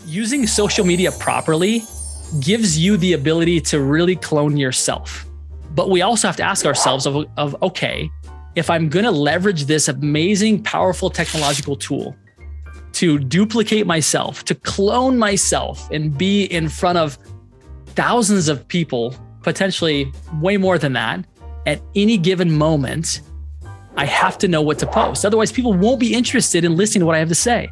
Using social media properly gives you the ability to really clone yourself. But we also have to ask ourselves okay, if I'm going to leverage this amazing, powerful technological tool to duplicate myself, to clone myself and be in front of thousands of people, potentially way more than that, at any given moment, I have to know what to post. Otherwise, people won't be interested in listening to what I have to say.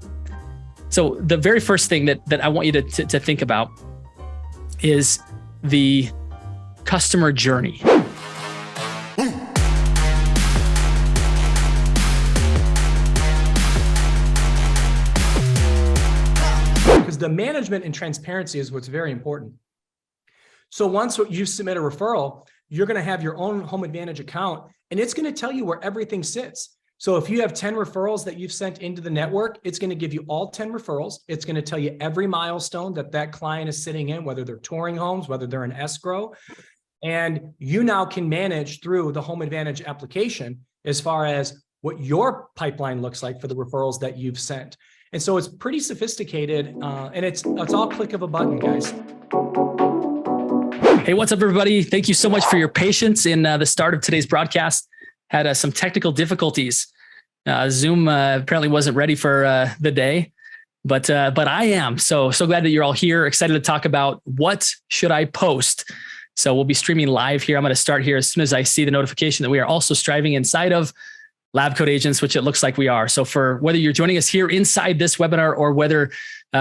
So the very first thing that I want you to think about is the customer journey. Because the management and transparency is what's very important. So once you submit a referral, you're going to have your own Home Advantage account, and it's going to tell you where everything sits. So if you have 10 referrals that you've sent into the network, it's going to give you all 10 referrals. It's going to tell you every milestone that client is sitting in, whether they're touring homes, whether they're in escrow. And you now can manage through the Home Advantage application as far as what your pipeline looks like for the referrals that you've sent. And so it's pretty sophisticated, and it's all click of a button, guys. Hey, what's up, everybody? Thank you so much for your patience in the start of today's broadcast. Had some technical difficulties. Zoom apparently wasn't ready for the day, but I am. So glad that you're all here. Excited to talk about what should I post. So we'll be streaming live here. I'm going to start here as soon as I see the notification that we are also striving inside of LabCoatAgents, which it looks like we are. So for whether you're joining us here inside this webinar or whether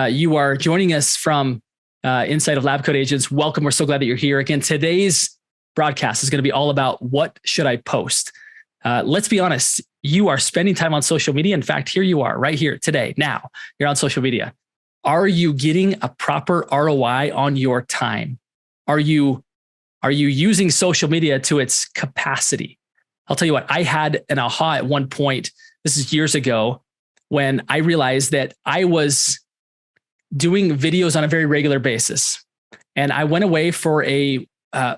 you are joining us from inside of LabCoatAgents, welcome. We're so glad that you're here. Again, today's broadcast is going to be all about what should I post. Let's be honest, you are spending time on social media. In fact, here you are right here today. Now you're on social media. Are you getting a proper ROI on your time? Are you using social media to its capacity? I'll tell you what, I had an aha at one point. This is years ago when I realized that I was doing videos on a very regular basis. And I went away for a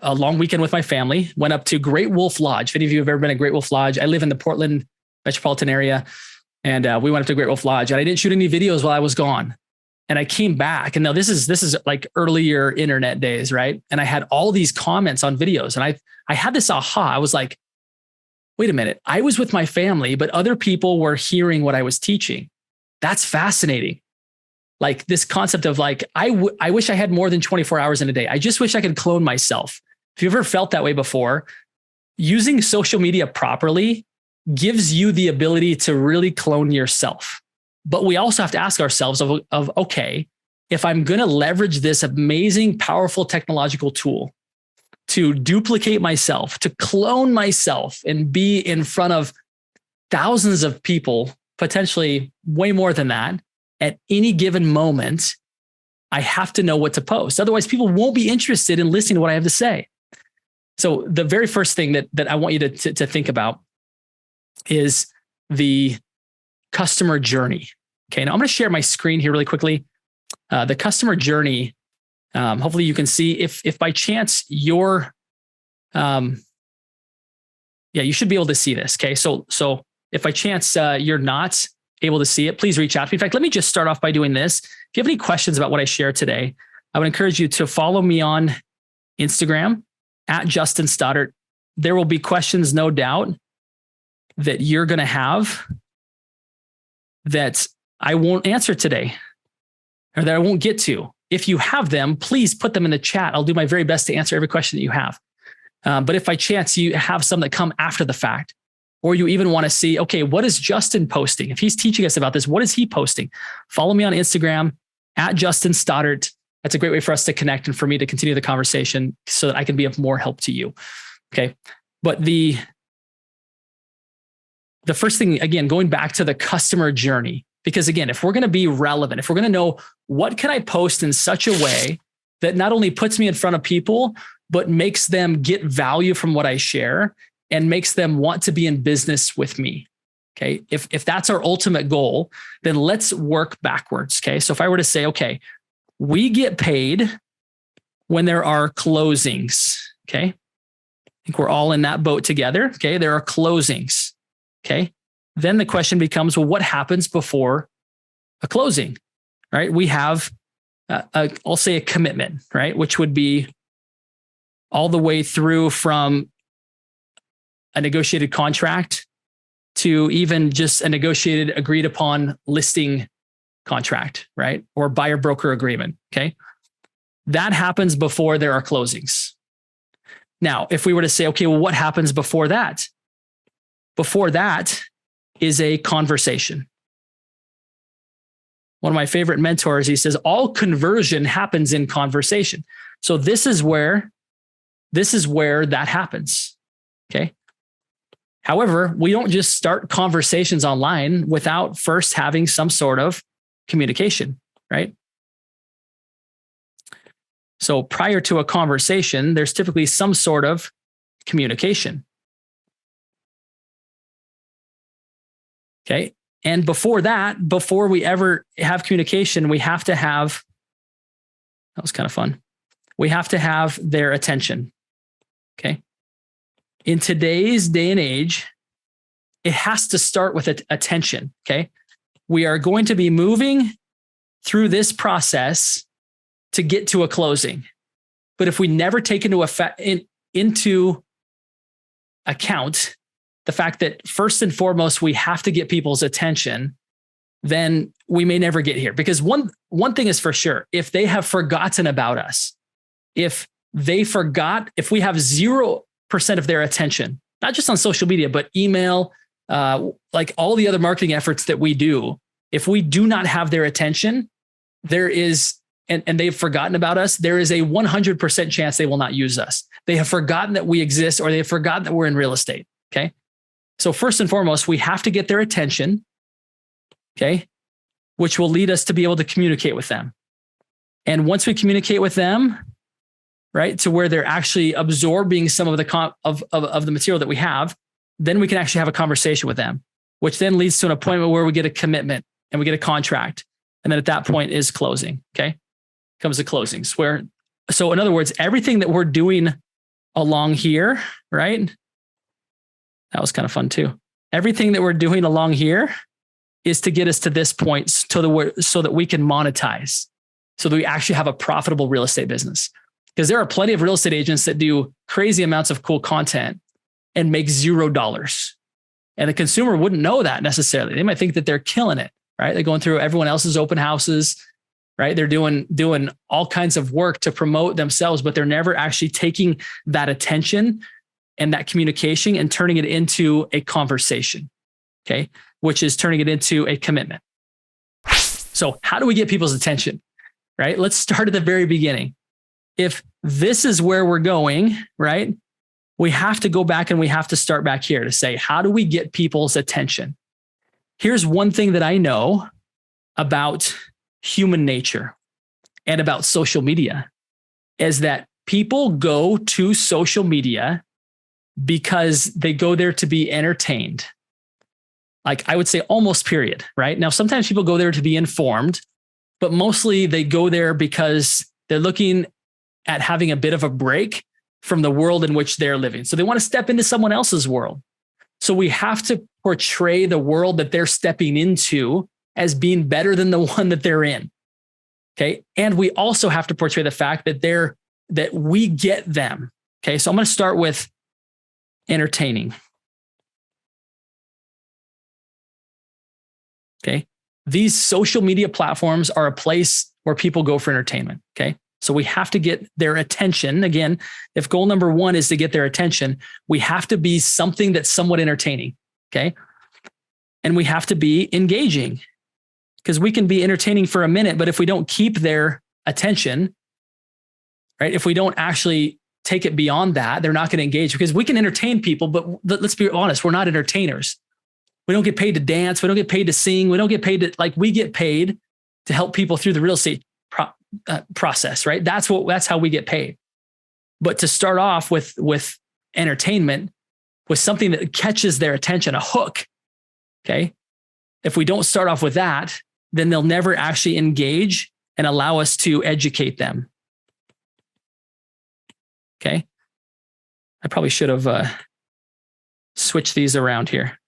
long weekend with my family, went up to Great Wolf Lodge. If any of you have ever been at Great Wolf Lodge, I live in the Portland metropolitan area, and we went up to Great Wolf Lodge, and I didn't shoot any videos while I was gone. And I came back, and now this is like earlier internet days, right? And I had all these comments on videos, and I had this aha. I was like, wait a minute, I was with my family, but other people were hearing what I was teaching. That's fascinating. Like this concept of like, I wish I had more than 24 hours in a day. I just wish I could clone myself. If you've ever felt that way before, using social media properly gives you the ability to really clone yourself. But we also have to ask ourselves okay, if I'm going to leverage this amazing, powerful technological tool to duplicate myself, to clone myself and be in front of thousands of people, potentially way more than that, at any given moment, I have to know what to post. Otherwise, people won't be interested in listening to what I have to say. So the very first thing that I want you to think about is the customer journey. Okay, now I'm going to share my screen here really quickly. The customer journey, hopefully you can see if by chance you're, you should be able to see this. Okay, so if by chance you're not able to see it, please reach out to me. In fact, let me just start off by doing this. If you have any questions about what I share today, I would encourage you to follow me on Instagram at Justin Stoddard. There will be questions, no doubt, that you're going to have that I won't answer today or that I won't get to. If you have them, please put them in the chat. I'll do my very best to answer every question that you have. But if by chance you have some that come after the fact, or you even want to see, okay, what is Justin posting? If he's teaching us about this, what is he posting? Follow me on Instagram at Justin Stoddard. That's a great way for us to connect and for me to continue the conversation so that I can be of more help to you. Okay. But the first thing, again, going back to the customer journey, because again, if we're going to be relevant, if we're going to know what can I post in such a way that not only puts me in front of people, but makes them get value from what I share and makes them want to be in business with me. Okay. If that's our ultimate goal, then let's work backwards. Okay. So if I were to say, okay, we get paid when there are closings. Okay. I think we're all in that boat together. Okay. There are closings. Okay. Then the question becomes, well, what happens before a closing, right? We have I'll say a commitment, right? Which would be all the way through from a negotiated contract to even just a negotiated agreed upon listing contract, right? Or buyer broker agreement. Okay. That happens before there are closings. Now, if we were to say, okay, well, what happens before that? Before that is a conversation. One of my favorite mentors, he says, all conversion happens in conversation. So this is where that happens. Okay. However, we don't just start conversations online without first having some sort of communication, right? So prior to a conversation, there's typically some sort of communication. Okay. And before that, before we ever have communication, we have to have, that was kind of fun. We have to have their attention. Okay. In today's day and age, it has to start with attention. Okay. We are going to be moving through this process to get to a closing. But if we never take into account the fact that first and foremost, we have to get people's attention, then we may never get here. Because one thing is for sure, if they have forgotten about us, if we have 0% of their attention, not just on social media, but email, like all the other marketing efforts that we do, if we do not have their attention, there is, and they've forgotten about us, there is a 100% chance they will not use us. They have forgotten that we exist, or they have forgotten that we're in real estate. Okay. So first and foremost, we have to get their attention. Okay. Which will lead us to be able to communicate with them. And once we communicate with them, right, to where they're actually absorbing some of the of the material that we have, then we can actually have a conversation with them, which then leads to an appointment where we get a commitment and we get a contract. And then at that point is closing. Okay. Comes to closings so in other words, everything that we're doing along here, right? That was kind of fun too. Everything that we're doing along here is to get us to this point so that we can monetize, so that we actually have a profitable real estate business. Because there are plenty of real estate agents that do crazy amounts of cool content and make $0. And the consumer wouldn't know that necessarily. They might think that they're killing it, right? They're going through everyone else's open houses, right? They're doing all kinds of work to promote themselves, but they're never actually taking that attention and that communication and turning it into a conversation, okay? Which is turning it into a commitment. So how do we get people's attention, right? Let's start at the very beginning. If this is where we're going, right, we have to go back and we have to start back here to say, how do we get people's attention? Here's one thing that I know about human nature and about social media is that people go to social media because they go there to be entertained. Like I would say almost period, right? Now, sometimes people go there to be informed, but mostly they go there because they're looking at having a bit of a break from the world in which they're living. So they want to step into someone else's world. So we have to portray the world that they're stepping into as being better than the one that they're in. Okay. And we also have to portray the fact that we get them. Okay. So I'm going to start with entertaining. Okay. These social media platforms are a place where people go for entertainment. Okay. So we have to get their attention. Again, if goal number one is to get their attention, we have to be something that's somewhat entertaining. Okay. And we have to be engaging, because we can be entertaining for a minute, but if we don't keep their attention, right? If we don't actually take it beyond that, they're not going to engage, because we can entertain people, but let's be honest, we're not entertainers. We don't get paid to dance. We don't get paid to sing. We don't get paid to, we get paid to help people through the real estate process, right? That's how we get paid. But to start off with entertainment, with something that catches their attention, a hook. Okay. If we don't start off with that, then they'll never actually engage and allow us to educate them. Okay. I probably should have switched these around here.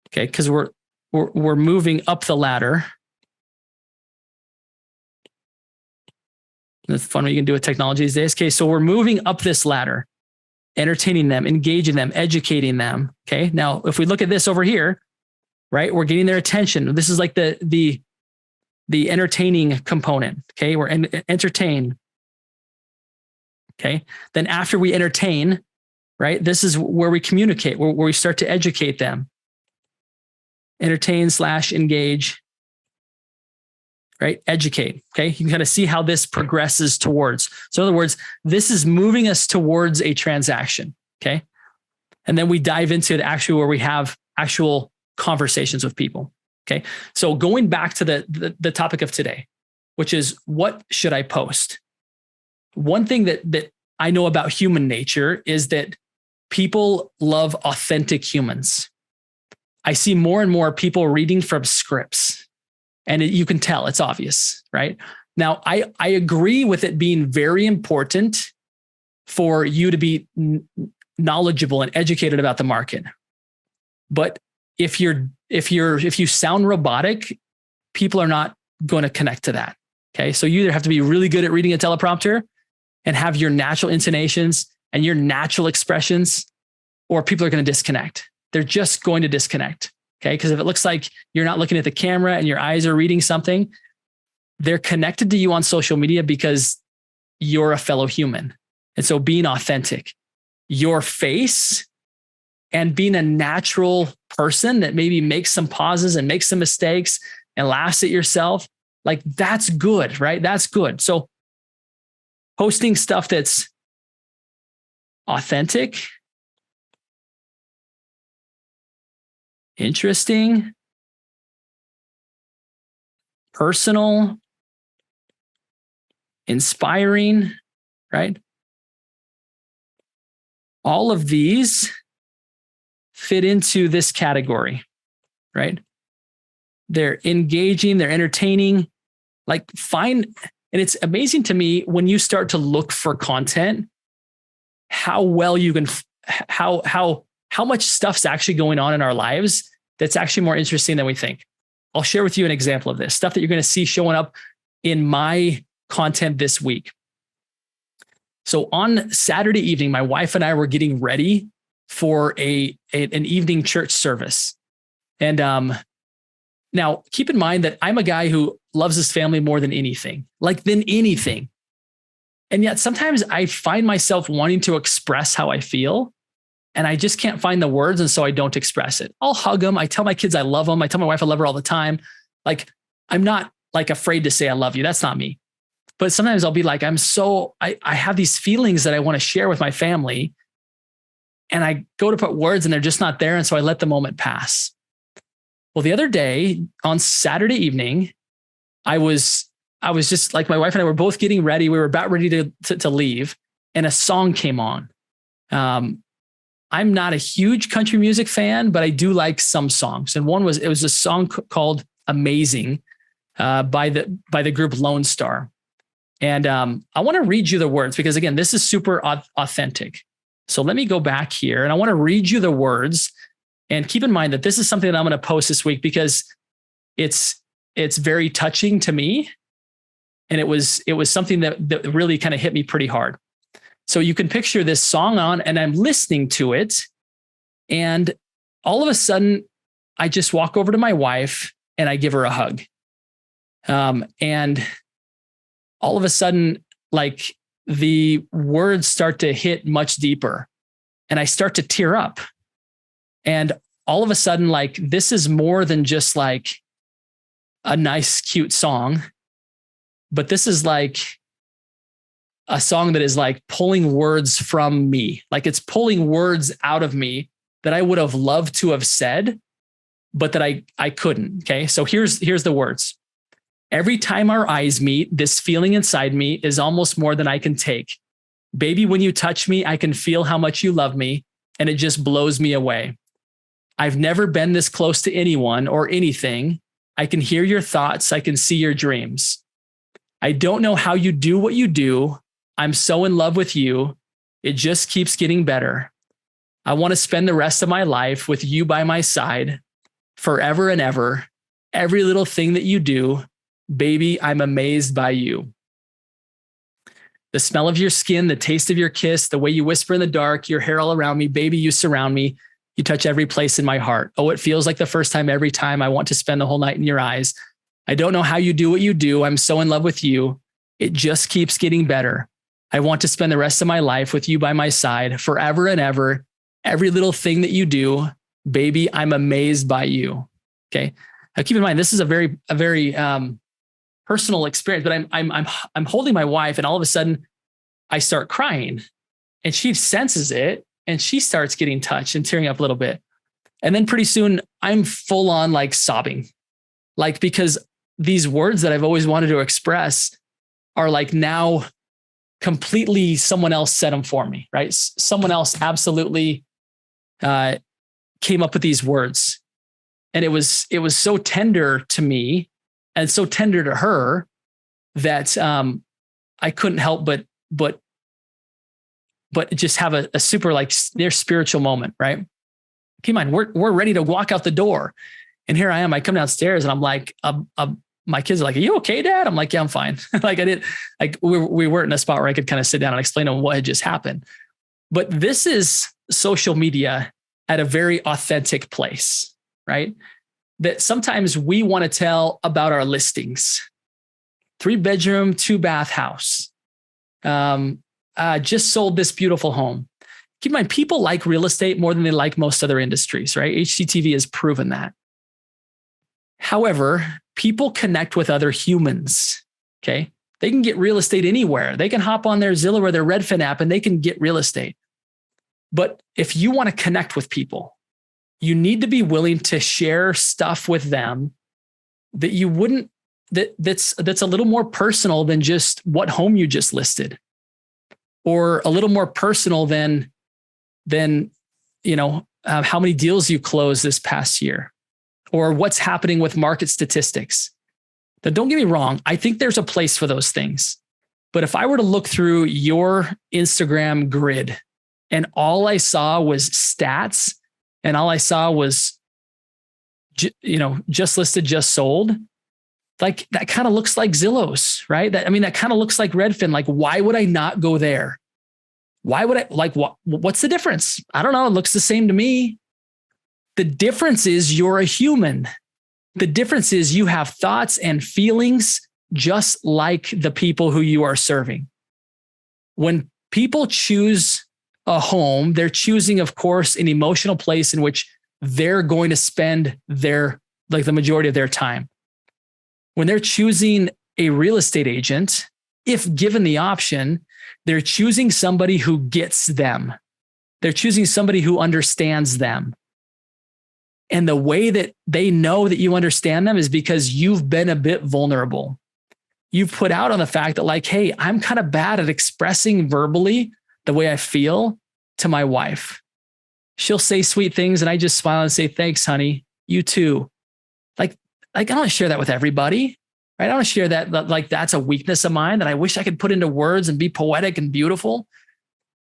Okay. Because we're moving up the ladder. That's fun what you can do with technology these days. Okay, so we're moving up this ladder, entertaining them, engaging them, educating them. Okay, now if we look at this over here, right, we're getting their attention. This is like the entertaining component. Okay, we're entertain. Okay, then after we entertain, right, this is where we communicate, where we start to educate them. Entertain/engage. Right? Educate. Okay. You can kind of see how this progresses towards. So in other words, this is moving us towards a transaction. Okay. And then we dive into it actually where we have actual conversations with people. Okay. So going back to the topic of today, which is what should I post? One thing that I know about human nature is that people love authentic humans. I see more and more people reading from scripts. And you can tell, it's obvious, right? Now, I agree with it being very important for you to be knowledgeable and educated about the market. But if you sound robotic, people are not going to connect to that. Okay. So you either have to be really good at reading a teleprompter and have your natural intonations and your natural expressions, or people are going to disconnect. They're just going to disconnect. Okay. Because if it looks like you're not looking at the camera and your eyes are reading something, they're connected to you on social media because you're a fellow human. And so being authentic, your face and being a natural person that maybe makes some pauses and makes some mistakes and laughs at yourself, like that's good, right? That's good. So posting stuff that's authentic, interesting, personal, inspiring, right? All of these fit into this category, right? They're engaging, they're entertaining, and it's amazing to me when you start to look for content, how well you can, how much stuff's actually going on in our lives that's actually more interesting than we think. I'll share with you an example of this stuff that you're going to see showing up in my content this week. So on Saturday evening, my wife and I were getting ready for an evening church service. And now keep in mind that I'm a guy who loves his family more than anything. And yet sometimes I find myself wanting to express how I feel, and I just can't find the words. And so I don't express it. I'll hug them. I tell my kids I love them. I tell my wife I love her all the time. Like, I'm not like afraid to say I love you. That's not me. But sometimes I'll be like, I have these feelings that I want to share with my family. And I go to put words and they're just not there. And so I let the moment pass. Well, the other day on Saturday evening, I was just like, my wife and I were both getting ready. We were about ready to leave, and a song came on. I'm not a huge country music fan, but I do like some songs. And it was a song called Amazing by the group Lonestar. And I want to read you the words because, again, this is super authentic. So let me go back here and I want to read you the words, and keep in mind that this is something that I'm going to post this week because it's very touching to me. And it was something that really kind of hit me pretty hard. So you can picture this song on, and I'm listening to it. And all of a sudden I just walk over to my wife and I give her a hug. And all of a sudden, like, the words start to hit much deeper, and I start to tear up. And all of a sudden, like, this is more than just like a nice, cute song, but this is like a song that is like pulling words from me. Like, it's pulling words out of me that I would have loved to have said, but that I couldn't. Okay. So here's the words. Every time our eyes meet, this feeling inside me is almost more than I can take. Baby, when you touch me, I can feel how much you love me, and it just blows me away. I've never been this close to anyone or anything. I can hear your thoughts. I can see your dreams. I don't know how you do what you do. I'm so in love with you. It just keeps getting better. I want to spend the rest of my life with you by my side forever and ever. Every little thing that you do, baby, I'm amazed by you. The smell of your skin, the taste of your kiss, the way you whisper in the dark, your hair all around me, baby, you surround me. You touch every place in my heart. Oh, it feels like the first time every time. I want to spend the whole night in your eyes. I don't know how you do what you do. I'm so in love with you. It just keeps getting better. I want to spend the rest of my life with you by my side forever and ever. Every little thing that you do, baby, I'm amazed by you. Okay. Now keep in mind, this is a very personal experience, but I'm holding my wife and all of a sudden I start crying and she senses it and she starts getting touched and tearing up a little bit. And then pretty soon I'm full on like sobbing, like, because these words that I've always wanted to express are like now completely someone else said them for me, right? Someone else absolutely came up with these words. And it was so tender to me and so tender to her that I couldn't help but just have a super like near spiritual moment, right? Keep in mind, we're ready to walk out the door. And here I am, I come downstairs and I'm like, my kids are like, are you okay, Dad? I'm like, yeah, I'm fine. We weren't in a spot where I could kind of sit down and explain to them what had just happened. But this is social media at a very authentic place, right? That sometimes we want to tell about our listings. 3-bedroom, 2-bath house. Just sold this beautiful home. Keep in mind, people like real estate more than they like most other industries, right? HGTV has proven that. However, people connect with other humans, okay? They can get real estate anywhere. They can hop on their Zillow or their Redfin app and they can get real estate. But if you want to connect with people, you need to be willing to share stuff with them that you wouldn't, that's a little more personal than just what home you just listed, or a little more personal than how many deals you closed this past year, or what's happening with market statistics. Now, don't get me wrong. I think there's a place for those things. But if I were to look through your Instagram grid and all I saw was stats and all I saw was, just listed, just sold, like that kind of looks like Zillow's, right? That kind of looks like Redfin. Like, why would I not go there? Why would I what's the difference? I don't know. It looks the same to me. The difference is you're a human. The difference is you have thoughts and feelings just like the people who you are serving. When people choose a home, they're choosing, of course, an emotional place in which they're going to spend the majority of their time. When they're choosing a real estate agent, if given the option, they're choosing somebody who gets them. They're choosing somebody who understands them. And the way that they know that you understand them is because you've been a bit vulnerable. You've put out on the fact that like, hey, I'm kind of bad at expressing verbally the way I feel to my wife. She'll say sweet things and I just smile and say, thanks, honey. You too. Like I don't share that with everybody, right? I don't share that like that's a weakness of mine that I wish I could put into words and be poetic and beautiful,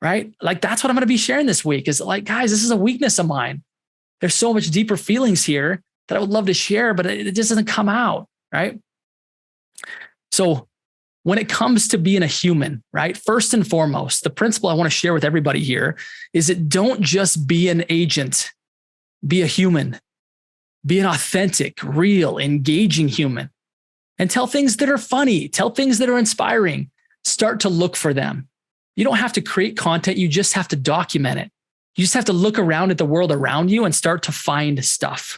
right? Like that's what I'm going to be sharing this week is like, guys, this is a weakness of mine. There's so much deeper feelings here that I would love to share, but it just doesn't come out, right? So when it comes to being a human, right? First and foremost, the principle I want to share with everybody here is that don't just be an agent, be a human, be an authentic, real, engaging human, and tell things that are funny, tell things that are inspiring, start to look for them. You don't have to create content. You just have to document it. You just have to look around at the world around you and start to find stuff.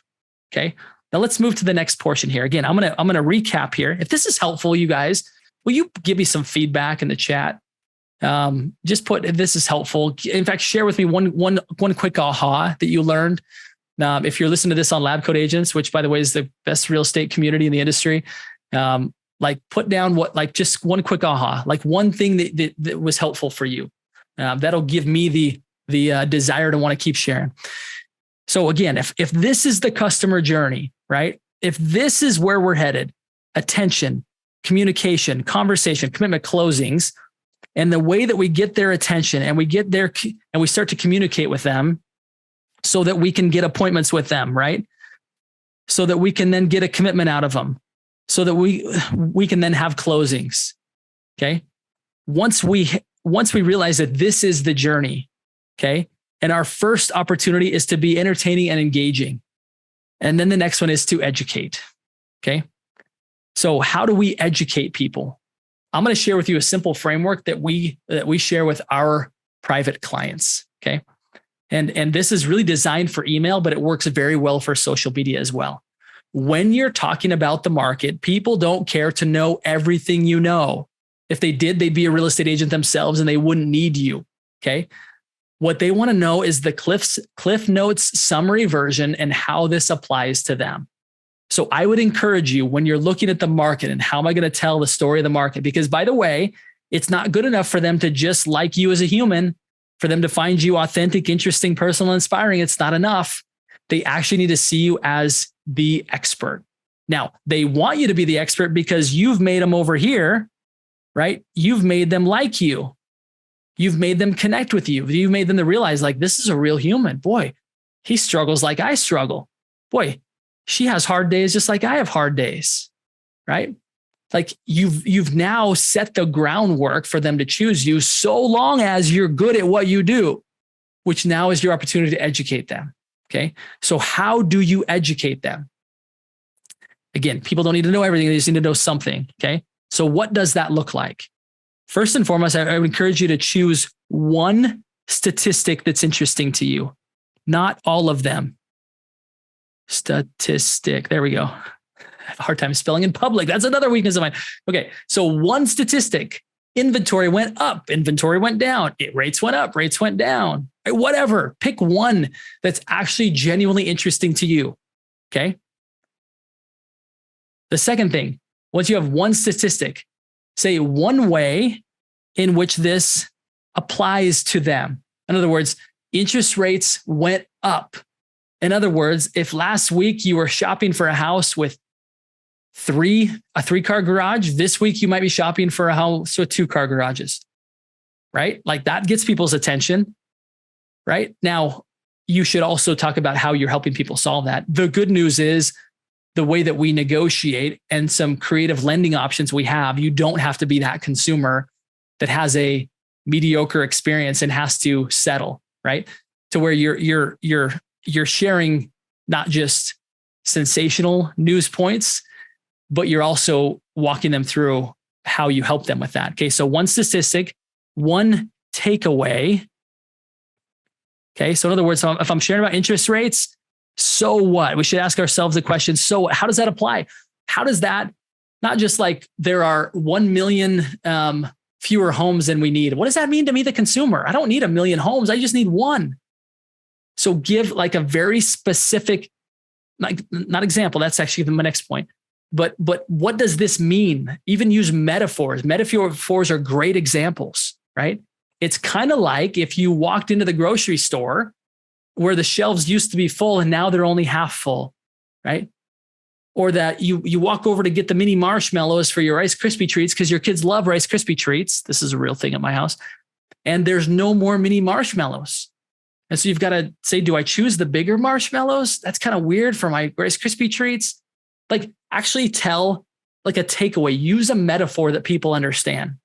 Okay. Now let's move to the next portion here. Again, I'm going to recap here. If this is helpful, you guys, will you give me some feedback in the chat? Just put if this is helpful. In fact, share with me one quick aha that you learned. If you're listening to this on LabCoatAgents, which by the way is the best real estate community in the industry, put down just one quick aha, like one thing that was helpful for you. That'll give me the desire to want to keep sharing. So again, if this is the customer journey, right? If this is where we're headed, attention, communication, conversation, commitment, closings, and the way that we get their attention and we get there and we start to communicate with them so that we can get appointments with them, right? So that we can then get a commitment out of them, so that we can then have closings. Okay. once we realize that this is the journey, okay, and our first opportunity is to be entertaining and engaging, and then the next one is to educate, okay? So how do we educate people? I'm going to share with you a simple framework that we share with our private clients, okay? And this is really designed for email, but it works very well for social media as well. When you're talking about the market, people don't care to know everything you know. If they did, they'd be a real estate agent themselves and they wouldn't need you, okay? What they want to know is the Cliff Notes summary version and how this applies to them. So I would encourage you, when you're looking at the market and how am I going to tell the story of the market? Because by the way, it's not good enough for them to just like you as a human, for them to find you authentic, interesting, personal, inspiring. It's not enough. They actually need to see you as the expert. Now, they want you to be the expert because you've made them over here, right? You've made them like you. You've made them connect with you. You've made them to realize, like, this is a real human. Boy, he struggles like I struggle. Boy, she has hard days just like I have hard days, right? Like you've now set the groundwork for them to choose you, so long as you're good at what you do, which now is your opportunity to educate them. Okay. So how do you educate them? Again, people don't need to know everything. They just need to know something. Okay. So what does that look like? First and foremost, I would encourage you to choose one statistic that's interesting to you, not all of them. Statistic. There we go. I have a hard time spelling in public. That's another weakness of mine. Okay. So one statistic: inventory went up, inventory went down, rates went up, rates went down, right? Whatever. Pick one that's actually genuinely interesting to you. Okay. The second thing, once you have one statistic, say one way in which this applies to them. In other words, interest rates went up. In other words, if last week you were shopping for a house with a 3-car garage, this week you might be shopping for a house with 2-car garages, right? Like that gets people's attention, right? Now, you should also talk about how you're helping people solve that. The good news is the way that we negotiate and some creative lending options we have, you don't have to be that consumer that has a mediocre experience and has to settle, right? To where you're sharing not just sensational news points, but you're also walking them through how you help them with that. Okay. So one statistic, one takeaway. Okay. So in other words, if I'm sharing about interest rates, so what? We should ask ourselves the question, so how does that apply? How does that, not just like there are 1 million fewer homes than we need. What does that mean to me, the consumer? I don't need 1 million homes. I just need one. So give like a very specific, like not example. That's actually my next point. But what does this mean? Even use metaphors. Metaphors are great examples, right? It's kind of like if you walked into the grocery store where the shelves used to be full and now they're only half full, right? Or that you walk over to get the mini marshmallows for your Rice Krispie treats because your kids love Rice Krispie treats. This is a real thing at my house. And there's no more mini marshmallows. And so you've got to say, do I choose the bigger marshmallows? That's kind of weird for my Rice Krispie treats. Like actually tell like a takeaway, use a metaphor that people understand.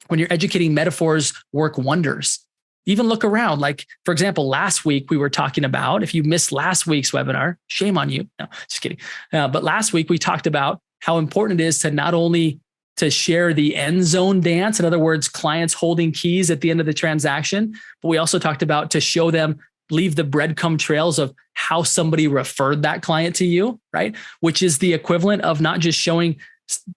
When you're educating, metaphors work wonders. Even look around. Like, for example, last week we were talking about, if you missed last week's webinar, shame on you. No, just kidding. But last week we talked about how important it is to not only to share the end zone dance, in other words, clients holding keys at the end of the transaction, but we also talked about to show them, leave the breadcrumb trails of how somebody referred that client to you, right? Which is the equivalent of not just showing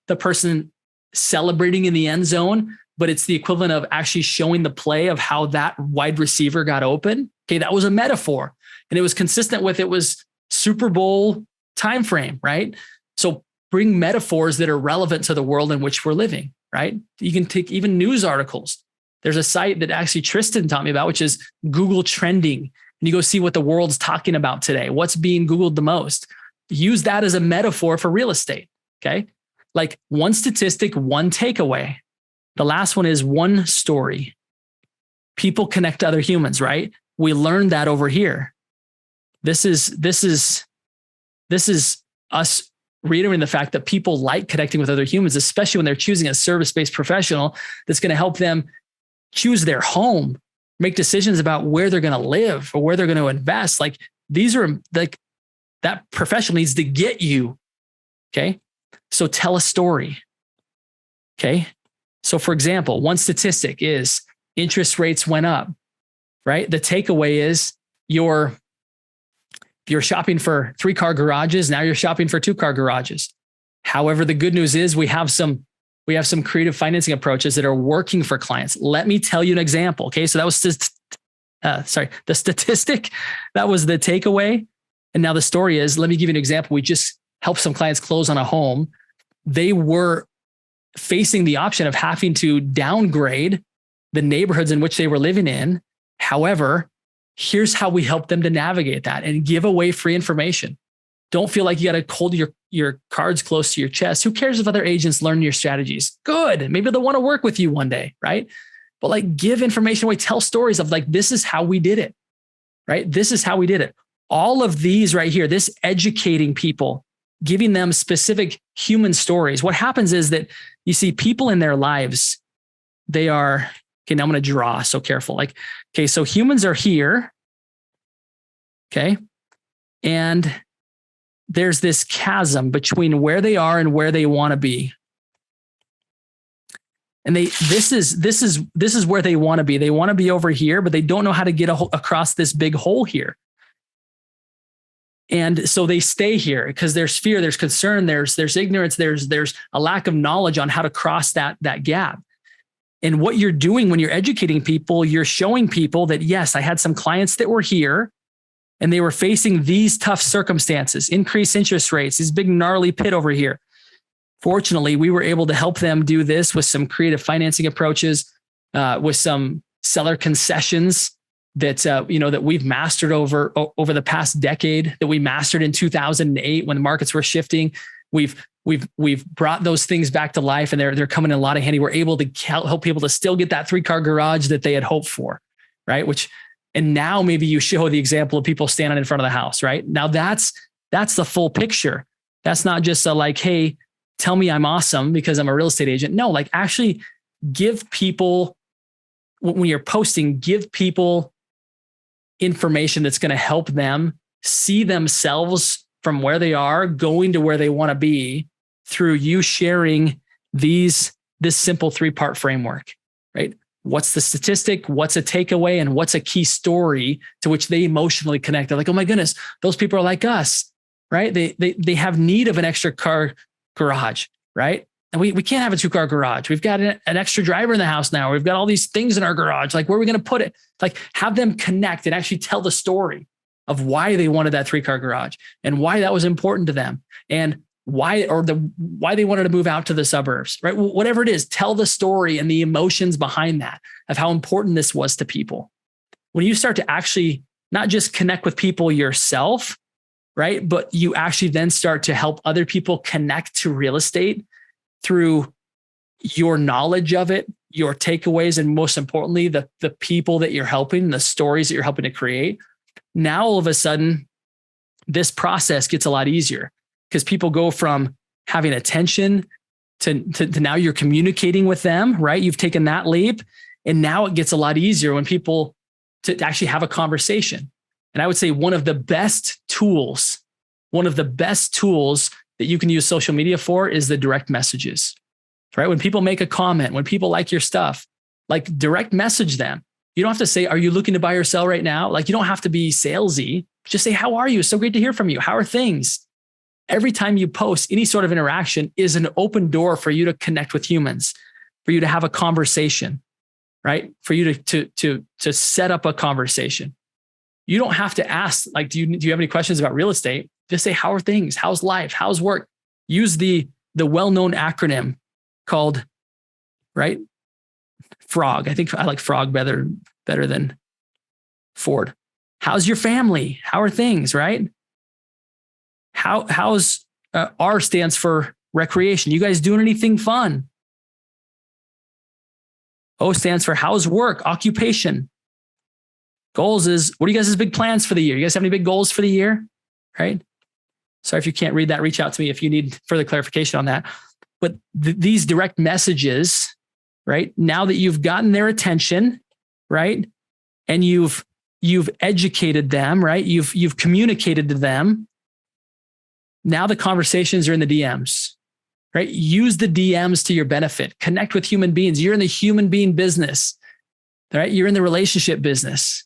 the person celebrating in the end zone, but it's the equivalent of actually showing the play of how that wide receiver got open. Okay, that was a metaphor. And it was consistent with, it was Super Bowl timeframe, right? So bring metaphors that are relevant to the world in which we're living, right? You can take even news articles. There's a site that actually Tristan taught me about, which is Google Trending. And you go see what the world's talking about today. What's being Googled the most? Use that as a metaphor for real estate, okay? Like one statistic, one takeaway. The last one is one story. People connect to other humans, right? We learned that over here. This is us reiterating the fact that people like connecting with other humans, especially when they're choosing a service-based professional that's going to help them choose their home, make decisions about where they're going to live or where they're going to invest. Like these are like that professional needs to get you. Okay. So tell a story. Okay. So for example, one statistic is interest rates went up, right? The takeaway is you're shopping for 3-car garages. Now you're shopping for 2-car garages. However, the good news is we have some creative financing approaches that are working for clients. Let me tell you an example. Okay. So that was the statistic. That was the takeaway. And now the story is, let me give you an example. We just helped some clients close on a home. They were facing the option of having to downgrade the neighborhoods in which they were living in. However, here's how we help them to navigate that and give away free information. Don't feel like you got to hold your cards close to your chest. Who cares if other agents learn your strategies? Good. Maybe they'll want to work with you one day, right? But like give information away, tell stories of like, this is how we did it, right? This is how we did it. All of these right here, this educating people, giving them specific human stories. What happens is that you see people in their lives, they are, okay, now I'm going to draw, so careful. Like, okay, so humans are here, okay? And there's this chasm between where they are and where they want to be. And this is where they want to be. They want to be over here, but they don't know how to get across this big hole here. And so they stay here because there's fear, there's concern, there's ignorance, there's a lack of knowledge on how to cross that gap. And what you're doing when you're educating people, you're showing people that, yes, I had some clients that were here and they were facing these tough circumstances, increased interest rates, this big gnarly pit over here. Fortunately, we were able to help them do this with some creative financing approaches, with some seller concessions that that we've mastered over the past decade, that we mastered in 2008 when the markets were shifting. We've brought those things back to life, and they're coming in a lot of handy. We're able to help people to still get that 3-car garage that they had hoped for, right? And now maybe you show the example of people standing in front of the house, right? Now that's the full picture. That's not just a like, hey, tell me I'm awesome because I'm a real estate agent. No, like actually give people, when you're posting, give people information that's going to help them see themselves from where they are going to where they want to be through you sharing this simple 3-part framework, right? What's the statistic? What's a takeaway? And what's a key story to which they emotionally connect? They're like, oh my goodness, those people are like us, right? They have need of an extra car garage, right? And we can't have a 2-car garage. We've got an extra driver in the house now. We've got all these things in our garage. Like, where are we going to put it? Like, have them connect and actually tell the story of why they wanted that 3-car garage and why that was important to them and why they wanted to move out to the suburbs, right? Whatever it is, tell the story and the emotions behind that of how important this was to people. When you start to actually not just connect with people yourself, right? But you actually then start to help other people connect to real estate through your knowledge of it, your takeaways, and most importantly, the people that you're helping, the stories that you're helping to create. Now, all of a sudden, this process gets a lot easier because people go from having attention to now you're communicating with them, right? You've taken that leap. And now it gets a lot easier when people to actually have a conversation. And I would say one of the best tools that you can use social media for is the direct messages, right? When people make a comment, when people like your stuff, like direct message them. You don't have to say, are you looking to buy or sell right now? Like, you don't have to be salesy. Just say, how are you? So great to hear from you. How are things? Every time you post, any sort of interaction is an open door for you to connect with humans, for you to have a conversation, right? For you to set up a conversation. You don't have to ask, like, do you have any questions about real estate? Just say, how are things? How's life? How's work? Use the well-known acronym called, right? FROG. I think I like FROG better than Ford. How's your family? How are things, right? How's R stands for recreation. You guys doing anything fun? O stands for how's work, occupation. Goals is, what are you guys' big plans for the year? You guys have any big goals for the year? Right? Sorry if you can't read that, reach out to me if you need further clarification on that. But these direct messages, right? Now that you've gotten their attention, right? And you've educated them, right? You've communicated to them. Now the conversations are in the DMs, right? Use the DMs to your benefit. Connect with human beings. You're in the human being business, right? You're in the relationship business.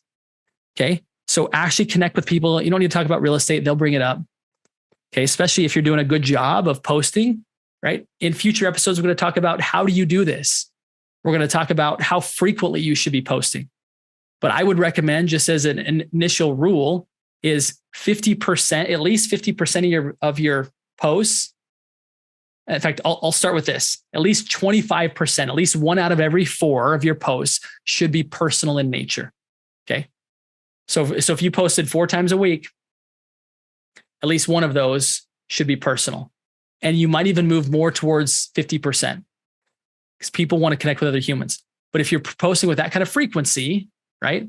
Okay. So actually connect with people. You don't need to talk about real estate. They'll bring it up. Okay. Especially if you're doing a good job of posting, right? In future episodes, we're going to talk about how do you do this? We're going to talk about how frequently you should be posting. But I would recommend, just as an initial rule, is 50%, at least 50% of your posts. In fact, I'll start with this. At least 25%, at least 1 out of every 4 of your posts should be personal in nature. Okay. So if you posted 4 times a week, at least 1 of those should be personal. And you might even move more towards 50% because people want to connect with other humans. But if you're posting with that kind of frequency, right,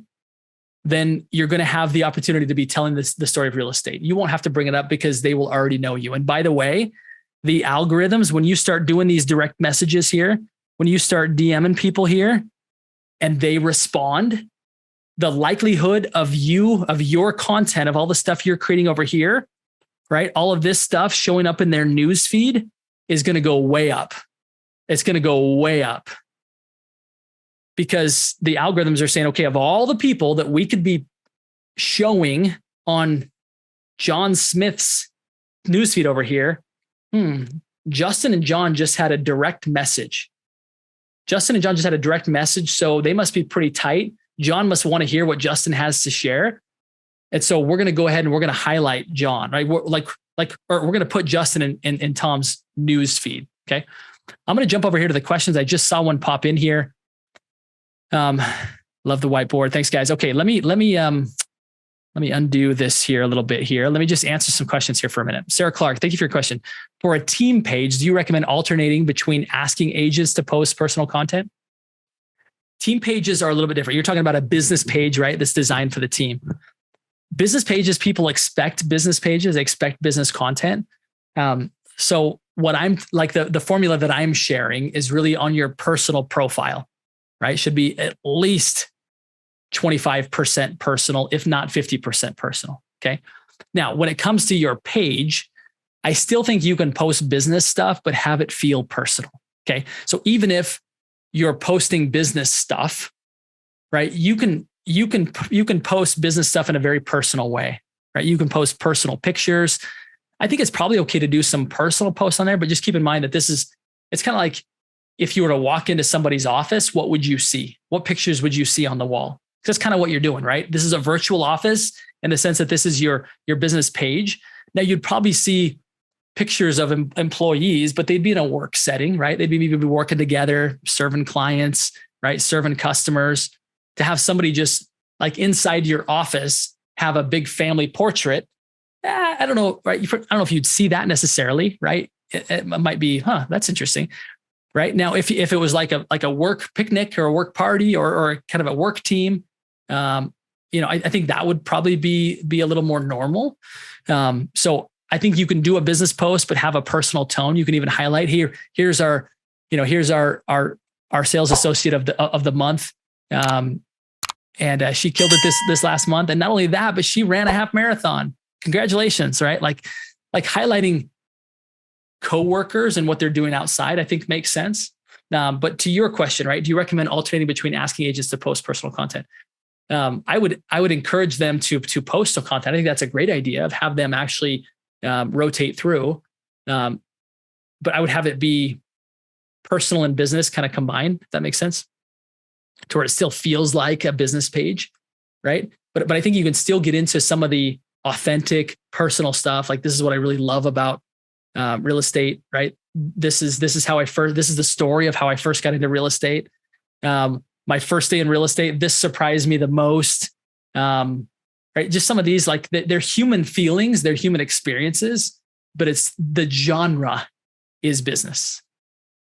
then you're going to have the opportunity to be telling the story of real estate. You won't have to bring it up because they will already know you. And by the way, the algorithms, when you start doing these direct messages here, when you start DMing people here and they respond, the likelihood of your content, of all the stuff you're creating over here, right? All of this stuff showing up in their news feed is going to go way up. It's going to go way up. Because the algorithms are saying, okay, of all the people that we could be showing on John Smith's newsfeed over here, Justin and John just had a direct message. Justin and John just had a direct message, so they must be pretty tight. John must want to hear what Justin has to share. And so we're going to go ahead and we're going to highlight John, right? We're we're going to put Justin in Tom's news feed. Okay. I'm going to jump over here to the questions. I just saw one pop in here. Love the whiteboard. Thanks, guys. Okay, let me undo this here a little bit here. Let me just answer some questions here for a minute. Sarah Clark, thank you for your question. For a team page, do you recommend alternating between asking agents to post personal content? Team pages are a little bit different. You're talking about a business page, right? That's designed for the team. Business pages, people expect business pages, they expect business content. So what I'm like, the formula that I'm sharing is really on your personal profile. Right? Should be at least 25% personal, if not 50% personal. Okay. Now, when it comes to your page, I still think you can post business stuff, but have it feel personal. Okay. So even if you're posting business stuff, right? You can post business stuff in a very personal way, right? You can post personal pictures. I think it's probably okay to do some personal posts on there, but just keep in mind that it's kind of like, if you were to walk into somebody's office, what would you see? What pictures would you see on the wall? That's kind of what you're doing, right? This is a virtual office in the sense that this is your business page. Now you'd probably see pictures of employees, but they'd be in a work setting, right? They'd be working together, serving clients, right? Serving customers. To have somebody just like inside your office have a big family portrait, I don't know, right? I don't know if you'd see that necessarily, right? It might be, that's interesting. Right now, if it was like a work picnic or a work party or kind of a work team, I think that would probably be a little more normal. So I think you can do a business post, but have a personal tone. You can even highlight here's our sales associate of the month, and she killed it this last month. And not only that, but she ran a half marathon. Congratulations, right? Like highlighting coworkers and what they're doing outside, I think makes sense. But to your question, right? Do you recommend alternating between asking agents to post personal content? I would encourage them to post some content. I think that's a great idea of have them actually rotate through. But I would have it be personal and business kind of combined, if that makes sense, to where it still feels like a business page, right? But I think you can still get into some of the authentic personal stuff. Like this is what I really love about real estate, right? This is the story of how I first got into real estate. My first day in real estate, this surprised me the most. Right? Just some of these, like they're human feelings, they're human experiences, but it's the genre is business.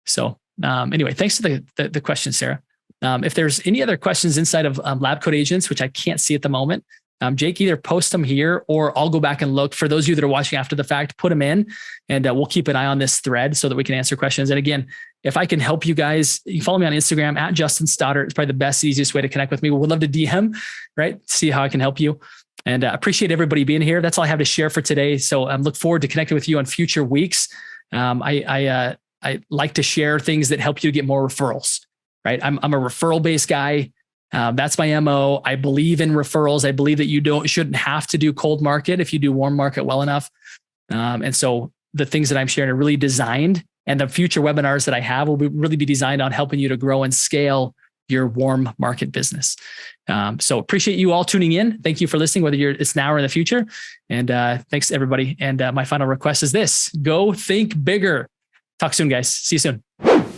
So anyway, thanks for the question, Sarah. If there's any other questions inside of LabCoatAgents, which I can't see at the moment, Jake, either post them here or I'll go back and look. For those of you that are watching after the fact, put them in and we'll keep an eye on this thread so that we can answer questions. And again, if I can help you guys, you follow me on Instagram at Justin Stoddard. It's probably the best, easiest way to connect with me. We'd love to DM, right? See how I can help you. And appreciate everybody being here. That's all I have to share for today. So look forward to connecting with you on future weeks. I like to share things that help you to get more referrals, right? I'm a referral-based guy. That's my MO. I believe in referrals. I believe that you shouldn't have to do cold market if you do warm market well enough. And so the things that I'm sharing are really designed, and the future webinars that I have will really be designed on helping you to grow and scale your warm market business. So appreciate you all tuning in. Thank you for listening, whether it's now or in the future. And thanks to everybody. And my final request is this: go think bigger. Talk soon, guys. See you soon.